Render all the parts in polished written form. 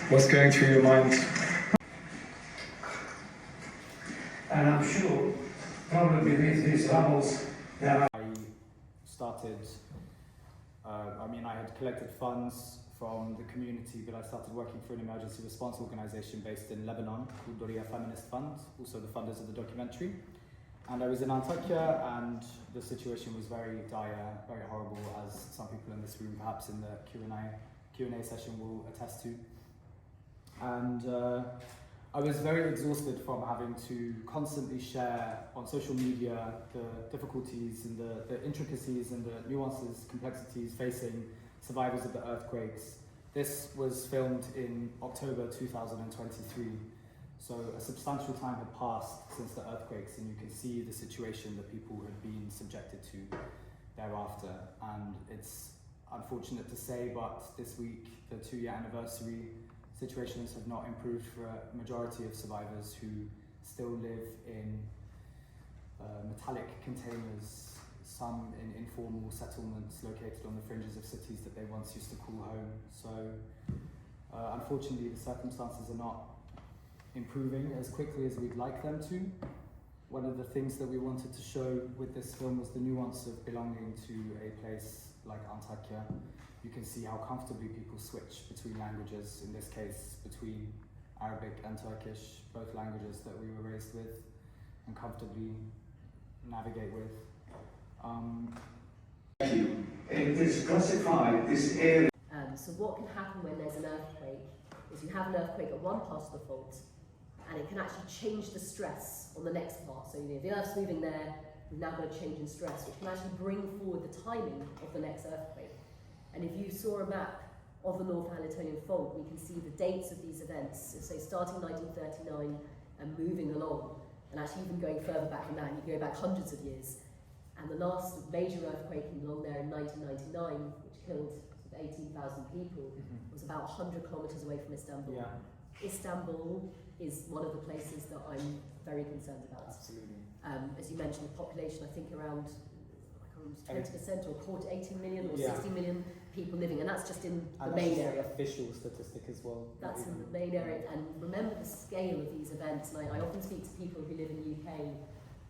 What's going through your mind? And I'm sure probably beneath these rubbles there are... I started, I had collected funds from the community, but I started working for an emergency response organisation based in Lebanon called Doria Feminist Fund, also the funders of the documentary. And I was in Antakya, and the situation was very dire, very horrible, as some people in this room, perhaps in the Q&A session, will attest to. And I was very exhausted from having to constantly share on social media the difficulties and the intricacies and the nuances, complexities facing survivors of the earthquakes. This was filmed in October 2023. So a substantial time had passed since the earthquakes, and you can see the situation that people had been subjected to thereafter. And it's unfortunate to say, but this week, the 2-year anniversary, situations have not improved for a majority of survivors who still live in metallic containers, some in informal settlements located on the fringes of cities that they once used to call home. So unfortunately, the circumstances are not improving as quickly as we'd like them to. One of the things that we wanted to show with this film was the nuance of belonging to a place like Antakya. You can see how comfortably people switch between languages, in this case between Arabic and Turkish, both languages that we were raised with and comfortably navigate with. It is classified, this area. So what can happen when there's an earthquake is you have an earthquake at one part of the fault, and it can actually change the stress on the next part. So if the Earth's moving there, we've now got a change in stress, which can actually bring forward the timing of the next earthquake. And if you saw a map of the North Anatolian Fault, we can see the dates of these events. So starting 1939 and moving along, and actually even going further back than that, you go back hundreds of years. And the last major earthquake along there in 1999, which killed 18,000 people, was about 100 kilometers away from Istanbul. Yeah. Istanbul is one of the places that I'm very concerned about. Absolutely. As you mentioned, the population, I think around 20% or 18 million or 60 million people living, and that's just in the main area. Official statistic as well. That's in the main area, and remember the scale of these events. And I often speak to people who live in the UK,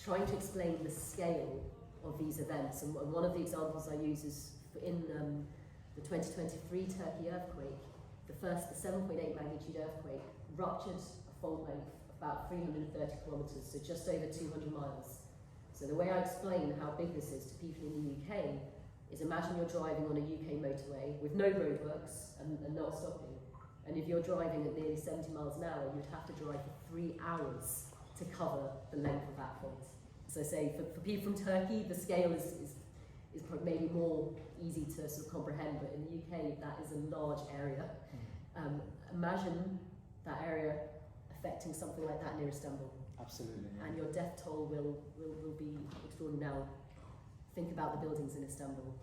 trying to explain the scale of these events. And one of the examples I use is in the 2023 Turkey earthquake. The 7.8 magnitude earthquake ruptured a fault length of about 330 kilometres, so just over 200 miles. So the way I explain how big this is to people in the UK is, imagine you're driving on a UK motorway with no roadworks and not stopping. And if you're driving at nearly 70 miles an hour, you'd have to drive for 3 hours to cover the length of that fault. So say for people from Turkey, the scale is maybe more easy to sort of comprehend, but in the UK, that is a large area. Imagine that area affecting something like that near Istanbul. Absolutely. Yeah. And your death toll will be extraordinary. Now, think about the buildings in Istanbul.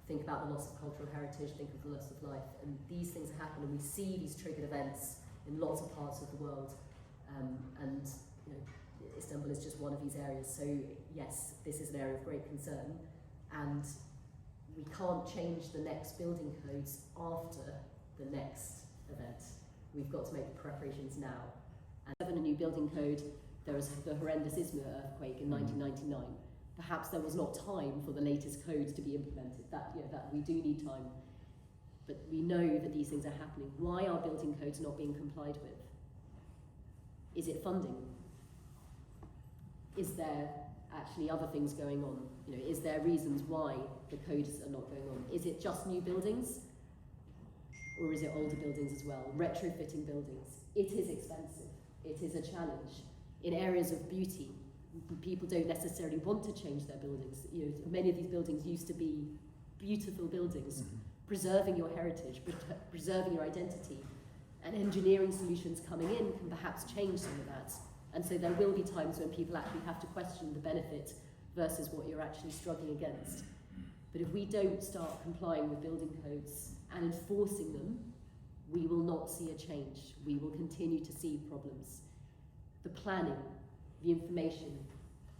Think about the loss of cultural heritage, think of the loss of life. And these things happen, and we see these triggered events in lots of parts of the world. And you know, Istanbul is just one of these areas. So yes, this is an area of great concern. And we can't change the next building codes after the next event. We've got to make the preparations now. And in a new building code, there was the horrendous Izmir earthquake in 1999. Perhaps there was not time for the latest codes to be implemented. That we do need time. But we know that these things are happening. Why are building codes not being complied with? Is it funding? Is there actually other things going on? You know, is there reasons why the codes are not going on? Is it just new buildings? Or is it older buildings as well? Retrofitting buildings. It is expensive. It is a challenge. In areas of beauty, people don't necessarily want to change their buildings. You know, many of these buildings used to be beautiful buildings, preserving your heritage, preserving your identity. And engineering solutions coming in can perhaps change some of that. And so there will be times when people actually have to question the benefit versus what you're actually struggling against. But if we don't start complying with building codes and enforcing them, we will not see a change. We will continue to see problems. The planning, the information.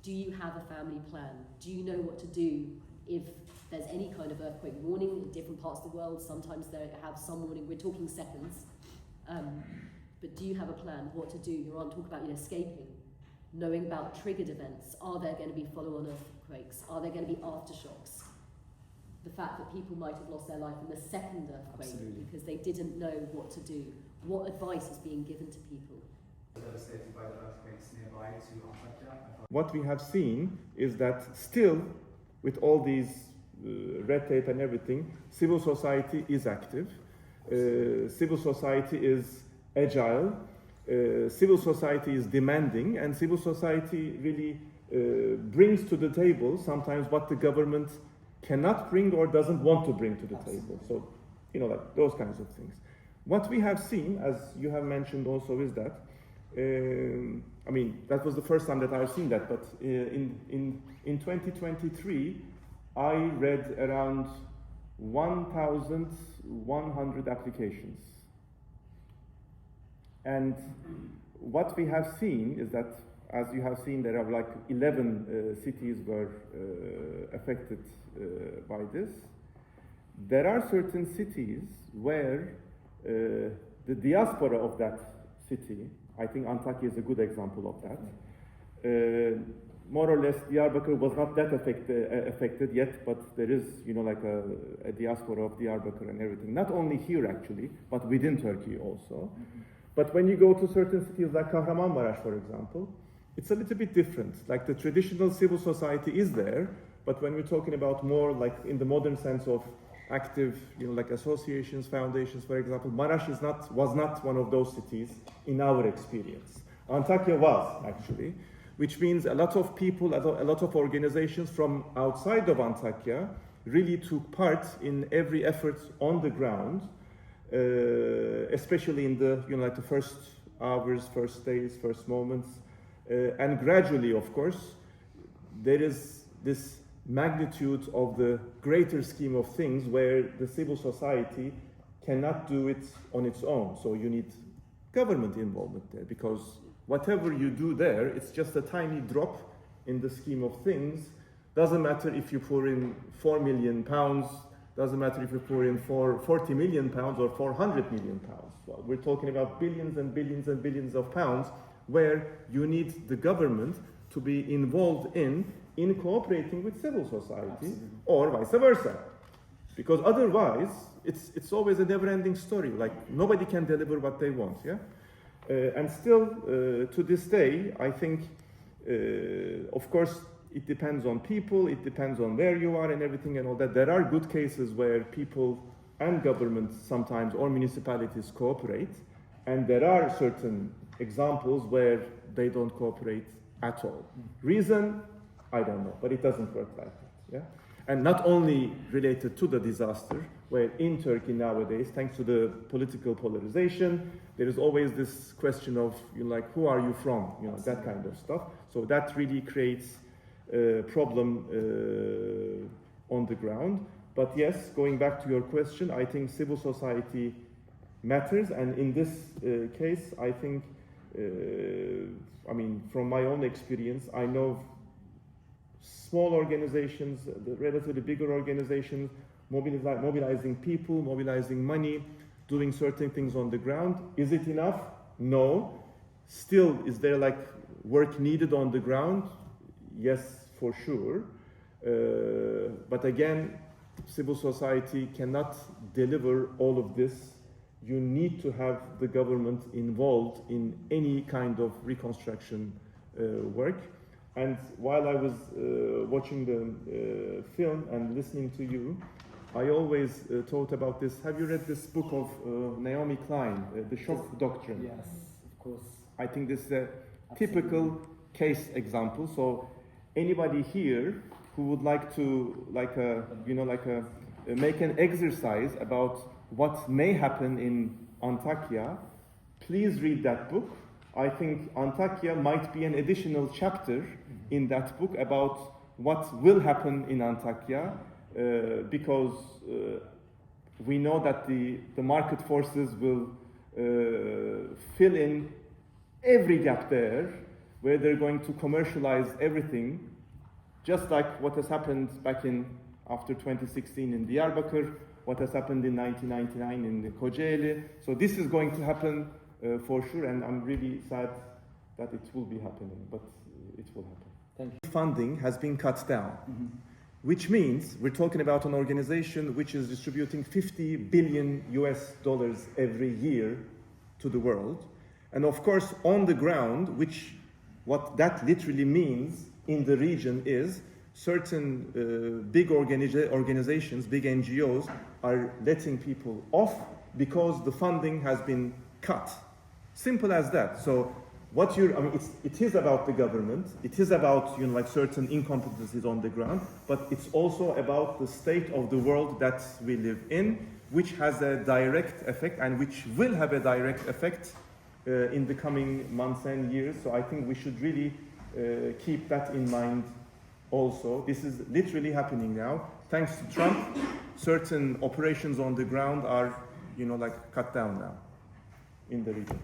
Do you have a family plan? Do you know what to do if there's any kind of earthquake warning in different parts of the world? Sometimes they have some warning. We're talking seconds. But do you have a plan what to do? You're on talk about escaping, knowing about triggered events. Are there going to be follow-on earthquakes? Are there going to be aftershocks? The fact that people might have lost their life in the second earthquake because they didn't know what to do. What advice is being given to people? Devastated by the earthquakes nearby to Antakya. What we have seen is that still, with all these red tape and everything, civil society is active. Civil society is agile. Civil society is demanding, and civil society really brings to the table sometimes what the government cannot bring or doesn't want to bring to the table. So, like those kinds of things. What we have seen, as you have mentioned also, is that that was the first time that I've seen that, but in 2023, I read around 1,100 applications. And what we have seen is that, as you have seen, there are like 11 cities were affected by this. There are certain cities where the diaspora of that city, I think Antakya is a good example of that. More or less, Diyarbakir was not that affected yet, but there is, like a diaspora of Diyarbakir and everything. Not only here, actually, but within Turkey also. But when you go to certain cities like Kahramanmaraş, for example, it's a little bit different. Like the traditional civil society is there, but when we're talking about more like in the modern sense of active, like associations, foundations, for example, Maraş was not one of those cities in our experience. Antakya was, actually, which means a lot of people, a lot of organizations from outside of Antakya really took part in every effort on the ground, especially in the, like the first hours, first days, first moments, and gradually, of course, there is this magnitude of the greater scheme of things where the civil society cannot do it on its own. So you need government involvement there, because whatever you do there, it's just a tiny drop in the scheme of things. Doesn't matter if you pour in £4 million, doesn't matter if you pour in £40 million or £400 million. Well, we're talking about billions and billions and billions of pounds where you need the government to be involved in cooperating with civil society. Absolutely. Or vice versa. Because otherwise, it's always a never-ending story. Like, nobody can deliver what they want, yeah? And still, to this day, I think, of course, it depends on people, it depends on where you are and everything and all that. There are good cases where people and governments sometimes, or municipalities, cooperate. And there are certain examples where they don't cooperate at all. Reason? I don't know, but it doesn't work like that, yeah? And not only related to the disaster, where in Turkey nowadays, thanks to the political polarization, there is always this question of, who are you from? That kind of stuff. So that really creates a problem on the ground. But yes, going back to your question, I think civil society matters. And in this case, I think, from my own experience, I know small organizations, the relatively bigger organizations, mobilizing people, mobilizing money, doing certain things on the ground. Is it enough? No. Still, is there work needed on the ground? Yes, for sure. But again, civil society cannot deliver all of this. You need to have the government involved in any kind of reconstruction work. And while I was watching the film and listening to you, I always thought about this. Have you read this book of Naomi Klein, The Shock Doctrine? Yes, of course. I think this is a typical case example. So anybody here who would like to make an exercise about what may happen in Antakya, please read that book. I think Antakya might be an additional chapter in that book about what will happen in Antakya, because we know that the market forces will fill in every gap there, where they're going to commercialize everything, just like what has happened back in after 2016 in Diyarbakir, what has happened in 1999 in Kocaeli. So this is going to happen for sure, and I'm really sad that it will be happening, but it will happen. Thank you. Funding has been cut down, which means we're talking about an organization which is distributing $50 billion every year to the world. And of course, on the ground, what that literally means in the region is certain big organizations, big NGOs, are letting people off because the funding has been cut. Simple as that. So it is about the government, it is about like certain incompetencies on the ground, but it's also about the state of the world that we live in, which has a direct effect and which will have a direct effect in the coming months and years. So I think we should really keep that in mind also. This is literally happening now. Thanks to Trump, certain operations on the ground are, cut down now in the region.